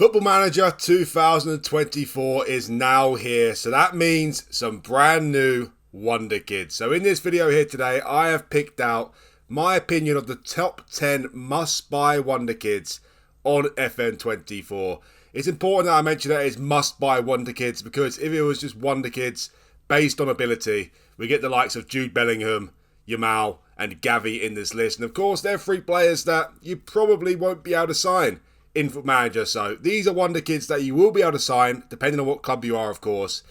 Football Manager 2024 is now here, so that means some brand new Wonderkids. So in this video here today, I have picked out my opinion of the top 10 must-buy Wonderkids on FM24. It's important that I mention that it's must-buy Wonderkids because if it was just Wonderkids based on ability, we get the likes of Jude Bellingham, Yamal and Gavi in this list. And of course, they're free players that you probably won't be able to sign in Football Manager. So these are Wonderkids that you will be able to sign, depending on what club you are, of course.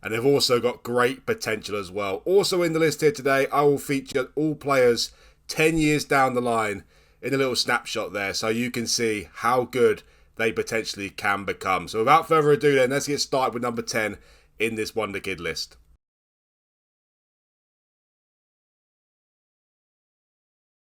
And they've also got great potential as well. Also in the list here today, I will feature all players 10 years down the line in a little snapshot there, so you can see how good they potentially can become. So without further ado then, let's get started with number 10 in this Wonderkid list.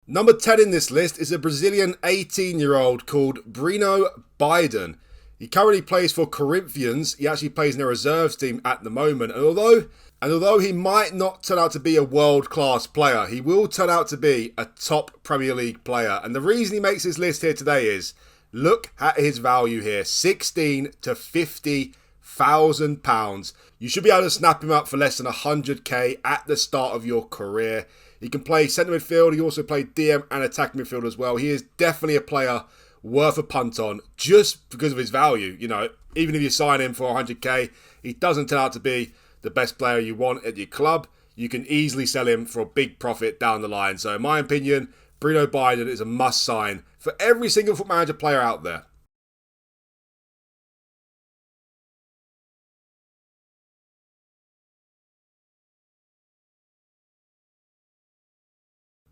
Number 10 in this list is a Brazilian 18-year-old called Bruno Biden. He currently plays for Corinthians. He actually plays in their reserves team at the moment. And although he might not turn out to be a world-class player, he will turn out to be a top Premier League player. And the reason he makes this list here today is, look at his value here, 16 to 50,000 pounds. You should be able to snap him up for less than 100k at the start of your career. He can play centre midfield. He also played DM and attacking midfield as well. He is definitely a player worth a punt on just because of his value. You know, even if you sign him for 100k, he doesn't turn out to be the best player you want at your club. You can easily sell him for a big profit down the line. So in my opinion, Bruno Biden is a must sign for every single Foot Manager player out there.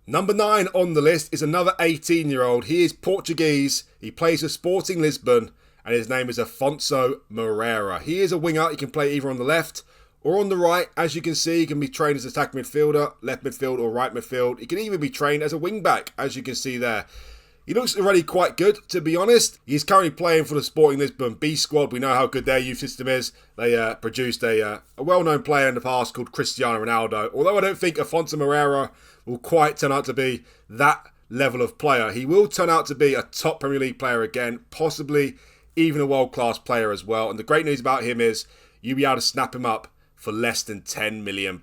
Number 9 on the list is another 18-year-old. He is Portuguese. He plays for Sporting Lisbon and his name is Afonso Morera. He is a winger. He can play either on the left or on the right. As you can see, he can be trained as attacking midfielder, left midfield or right midfield. He can even be trained as a wing-back, as you can see there. He looks already quite good, to be honest. He's currently playing for the Sporting Lisbon B squad. We know how good their youth system is. They produced a well-known player in the past called Cristiano Ronaldo. Although I don't think Afonso Morera will quite turn out to be that level of player, he will turn out to be a top Premier League player again, possibly even a world-class player as well. And the great news about him is you'll be able to snap him up for less than £10 million.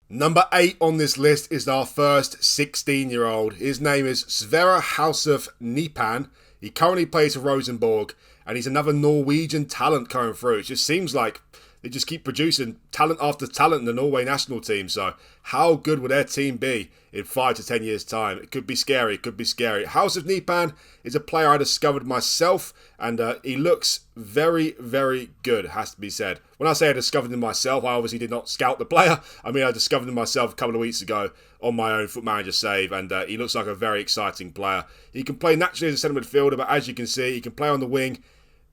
Number 8 on this list is our first 16-year-old. His name is Sverre Hausuf Nipan. He currently plays for Rosenborg, and he's another Norwegian talent coming through. It just seems like they just keep producing talent after talent in the Norway national team. So how good will their team be in 5 to 10 years' time? It could be scary. It could be scary. Hausuf Nipan is a player I discovered myself, and he looks very, very good, has to be said. When I say I discovered him myself, I obviously did not scout the player. I mean, I discovered him myself a couple of weeks ago on my own Foot Manager save, and he looks like a very exciting player. He can play naturally as a centre midfielder, but as you can see, he can play on the wing.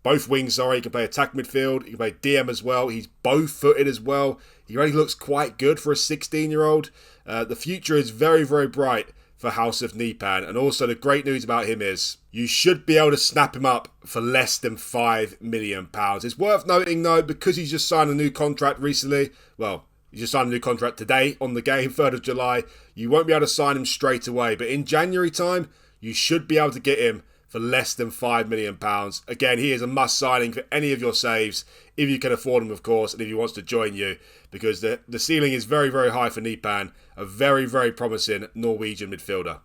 Both wings, sorry. He can play attack midfield. He can play DM as well. He's both-footed as well. He already looks quite good for a 16-year-old. The future is very, very bright for Hausuf Nipan. And also the great news about him is you should be able to snap him up for less than £5 million. It's worth noting, though, because he's just signed a new contract recently. Well, he just signed a new contract today on the game, 3rd of July. You won't be able to sign him straight away. But in January time, you should be able to get him for less than £5 million. Again, he is a must signing for any of your saves, if you can afford him, of course, and if he wants to join you, because the ceiling is very, very high for Nipan, a very, very promising Norwegian midfielder.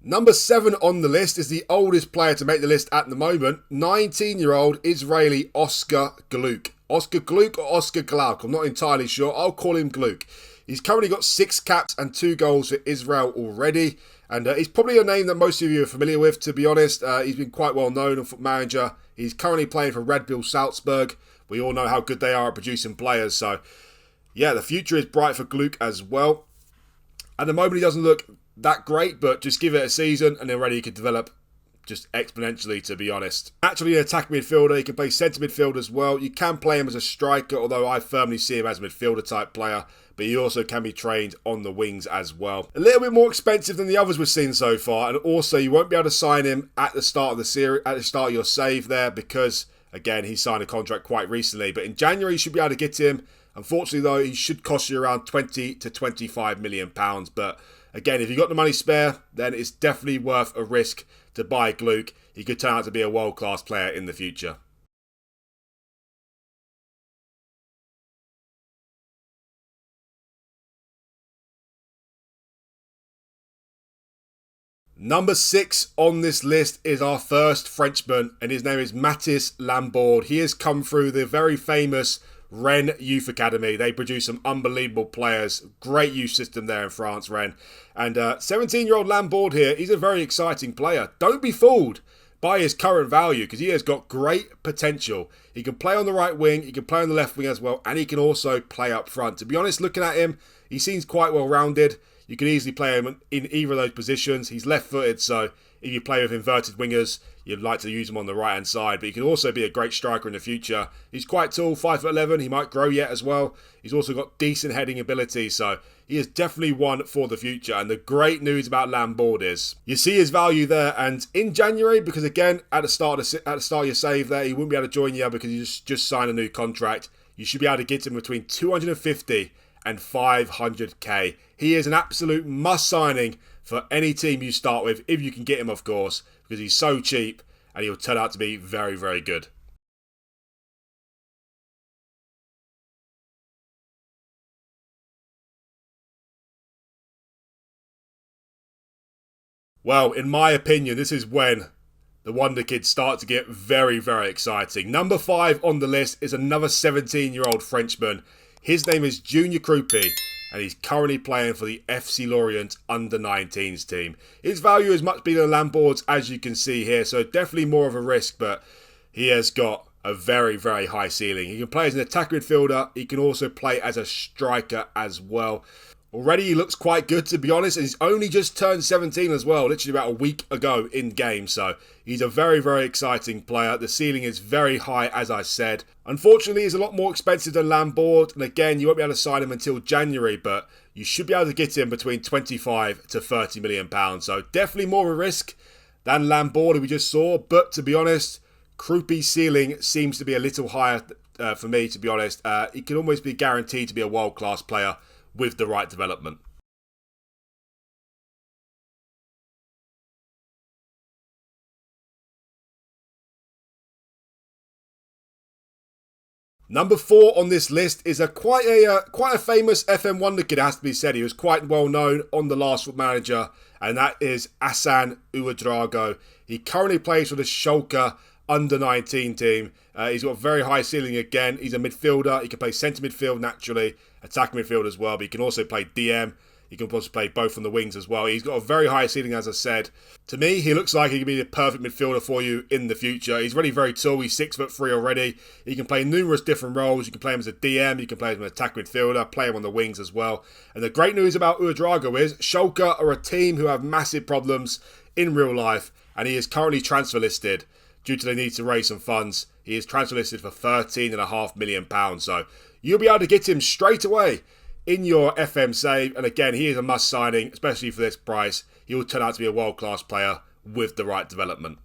Number 7 on the list is the oldest player to make the list at the moment, 19-year-old Israeli Oscar Gluk. Oscar Gluk or Oscar Gluk, I'm not entirely sure. I'll call him Gluk. He's currently got 6 caps and 2 goals for Israel already. And he's probably a name that most of you are familiar with, to be honest. He's been quite well known on Foot Manager. He's currently playing for Red Bull Salzburg. We all know how good they are at producing players. So, yeah, the future is bright for Gluk as well. At the moment, he doesn't look that great, but just give it a season and then already he could develop just exponentially, to be honest. Naturally an attacking midfielder, he can play centre midfield as well. You can play him as a striker, although I firmly see him as a midfielder type player, but he also can be trained on the wings as well. A little bit more expensive than the others we've seen so far, and also you won't be able to sign him at the start of the series, at the start of your save there, because again, he signed a contract quite recently, but in January you should be able to get him. Unfortunately though, he should cost you around 20 to 25 million pounds, but again, if you've got the money spare, then it's definitely worth a risk to buy Gluk. He could turn out to be a world-class player in the future. Number 6 on this list is our first Frenchman, and his name is Mathis Lambourd. He has come through the very famous Rennes Youth Academy. They produce some unbelievable players. Great youth system there in France, Rennes. And 17-year-old Lambourd here, he's a very exciting player. Don't be fooled by his current value, because he has got great potential. He can play on the right wing, he can play on the left wing as well, and he can also play up front. To be honest, looking at him, he seems quite well-rounded. You can easily play him in either of those positions. He's left-footed, so if you play with inverted wingers, you'd like to use him on the right-hand side. But he can also be a great striker in the future. He's quite tall, 5'11". He might grow yet as well. He's also got decent heading ability, so he is definitely one for the future. And the great news about Lambourd is you see his value there. And in January, because again, at the start of your save there, he wouldn't be able to join you because he just signed a new contract. You should be able to get him between 250 and 500k. He is an absolute must signing for any team you start with, if you can get him, of course, because he's so cheap and he'll turn out to be very, very good. Well, in my opinion, this is when the Wonderkids start to get very, very exciting. Number 5 on the list is another 17-year-old Frenchman. His name is Junior Kroupi, and he's currently playing for the FC Lorient under-19s team. His value is much bigger than Lambourd's, as you can see here, so definitely more of a risk, but he has got a very, very high ceiling. He can play as an attacker midfielder. He can also play as a striker as well. Already he looks quite good, to be honest, and he's only just turned 17 as well, literally about a week ago in game, so he's a very, very exciting player. The ceiling is very high, as I said. Unfortunately, he's a lot more expensive than Lambourd, and again, you won't be able to sign him until January, but you should be able to get him between 25 to 30 million pounds, so definitely more of a risk than Lambourd, who we just saw, but to be honest, Kroupi's ceiling seems to be a little higher for me, to be honest. He can almost be guaranteed to be a world-class player with the right development. Number 4 on this list is quite a famous FM Wonderkid, it has to be said. He was quite well known on the last FootballManager, and that is Asena Ouedraogo. He currently plays for the Schalke under-19 team. He's got a very high ceiling again. He's a midfielder. He can play centre midfield naturally, attacking midfield as well, but he can also play DM. He can also play both on the wings as well. He's got a very high ceiling, as I said. To me, he looks like he can be the perfect midfielder for you in the future. He's really very tall. He's 6'3" already. He can play numerous different roles. You can play him as a DM. You can play him as an attacking midfielder. Play him on the wings as well. And the great news about Ouedraogo is Schalke are a team who have massive problems in real life, and he is currently transfer listed due to the need to raise some funds. He is transfer listed for £13.5 million. So you'll be able to get him straight away in your FM save. And again, he is a must signing, especially for this price. He will turn out to be a world-class player with the right development.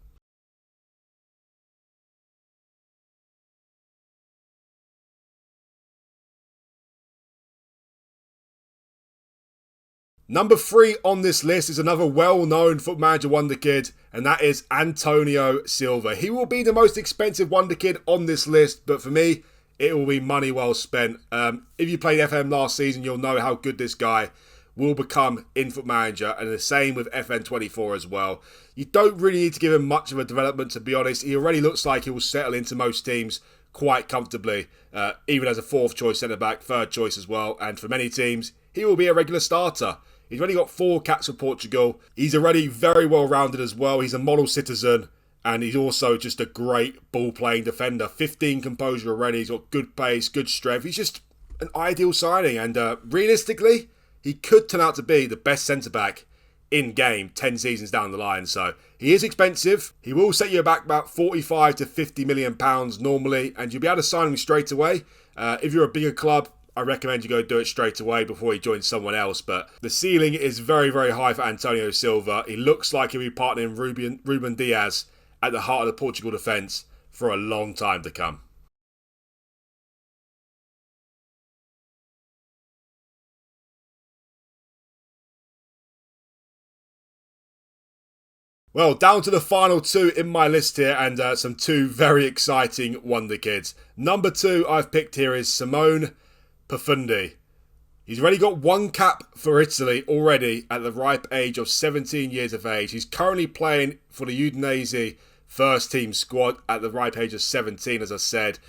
Number 3 on this list is another well-known FootballManager Wonderkid, and that is Antonio Silva. He will be the most expensive Wonderkid on this list, but for me, it will be money well spent. If you played FM last season, you'll know how good this guy will become in FootballManager, and the same with FM24 as well. You don't really need to give him much of a development, to be honest. He already looks like he will settle into most teams quite comfortably, even as a 4th choice centre-back, 3rd choice as well, and for many teams, he will be a regular starter. He's already got 4 caps for Portugal. He's already very well-rounded as well. He's a model citizen, and he's also just a great ball-playing defender. 15 composure already. He's got good pace, good strength. He's just an ideal signing, and realistically, he could turn out to be the best centre-back in-game 10 seasons down the line. So he is expensive. He will set you back about 45 to 50 million pounds normally, and you'll be able to sign him straight away. If you're a bigger club, I recommend you go do it straight away before he joins someone else. But the ceiling is very, very high for Antonio Silva. He looks like he'll be partnering Ruben Diaz at the heart of the Portugal defence for a long time to come. Well, down to the final two in my list here, and some two very exciting wonder kids. Number 2 I've picked here is Simone Fundy. He's already got one cap for Italy already at the ripe age of 17 years of age. He's currently playing for the Udinese first team squad at the ripe age of 17, as I said.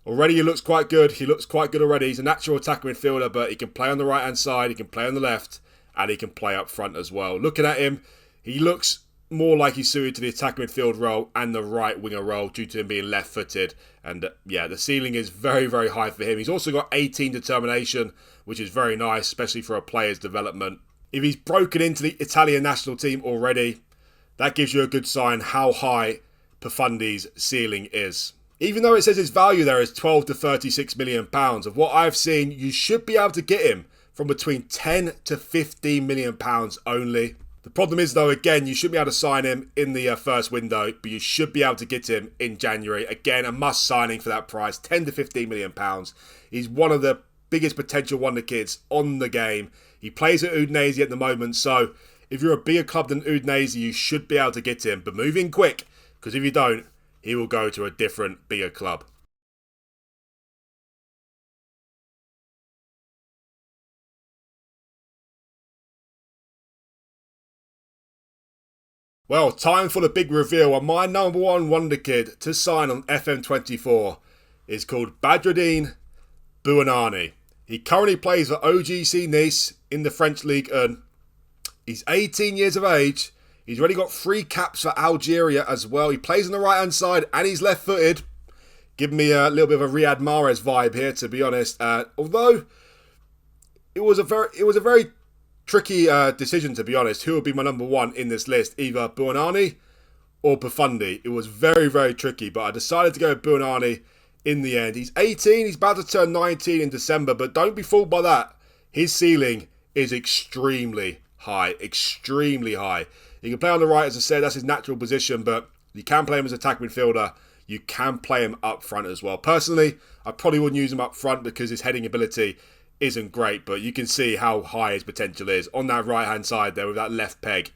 Already he looks quite good. He looks quite good already. He's a natural attacking midfielder, but he can play on the right hand side, he can play on the left, and he can play up front as well. Looking at him, he looks more like he's suited to the attacking midfield role and the right winger role due to him being left-footed. And yeah, the ceiling is very, very high for him. He's also got 18 determination, which is very nice, especially for a player's development. If he's broken into the Italian national team already, that gives you a good sign how high Fundy's ceiling is. Even though it says his value there is 12 to 36 million pounds, of what I've seen, you should be able to get him from between 10 to 15 million pounds only. The problem is, though, again, you should be able to sign him in the first window, but you should be able to get him in January. Again, a must signing for that price, 10 to 15 million pounds. He's one of the biggest potential wonder kids on the game. He plays at Udinese at the moment, so if you're a bigger club than Udinese, you should be able to get him. But move in quick, because if you don't, he will go to a different, bigger club. Well, time for the big reveal, and my number 1 wonder kid to sign on FM24 is called Badruddin Banani. He currently plays for OGC Nice in the French League 1. He's 18 years of age. He's already got 3 caps for Algeria as well. He plays on the right hand side and he's left footed. Giving me a little bit of a Riyad Mahrez vibe here, to be honest. Although it was a very tricky decision, to be honest. Who would be my number 1 in this list? Either Banani or Fundy. It was very, very tricky, but I decided to go with Banani in the end. He's 18. He's about to turn 19 in December, but don't be fooled by that. His ceiling is extremely high. Extremely high. He can play on the right, as I said. That's his natural position, but you can play him as an attack midfielder. You can play him up front as well. Personally, I probably wouldn't use him up front because his heading ability isn't great, but you can see how high his potential is. On that right-hand side there with that left peg,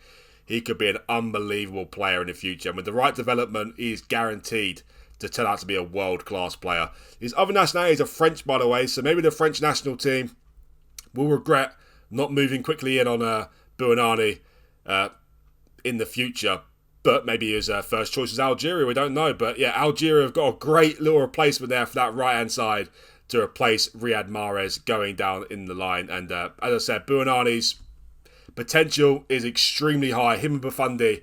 he could be an unbelievable player in the future. And with the right development, he is guaranteed to turn out to be a world-class player. His other nationalities are French, by the way, so maybe the French national team will regret not moving quickly in on Banani in the future. But maybe his first choice is Algeria, we don't know. But yeah, Algeria have got a great little replacement there for that right-hand side to replace Riyad Mahrez going down in the line. And as I said, Banani's potential is extremely high. Him and Fundy,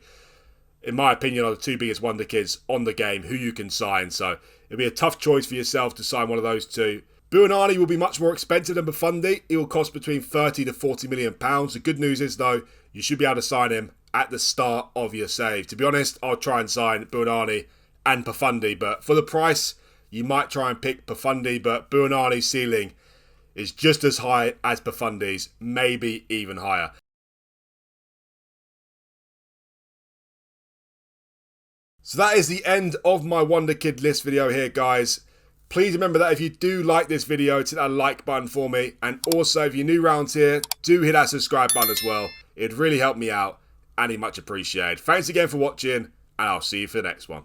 in my opinion, are the 2 biggest wonder kids on the game who you can sign. So it'll be a tough choice for yourself to sign one of those 2. Banani will be much more expensive than Fundy. It will cost between 30 to 40 million pounds. The good news is, though, you should be able to sign him at the start of your save. To be honest, I'll try and sign Banani and Fundy, but for the price, you might try and pick Fundy, but Banani's ceiling is just as high as Fundy's, maybe even higher. So that is the end of my Wonder Kid list video here, guys. Please remember that if you do like this video, hit that like button for me. And also, if you're new around here, do hit that subscribe button as well. It'd really help me out, and it's much appreciated. Thanks again for watching, and I'll see you for the next one.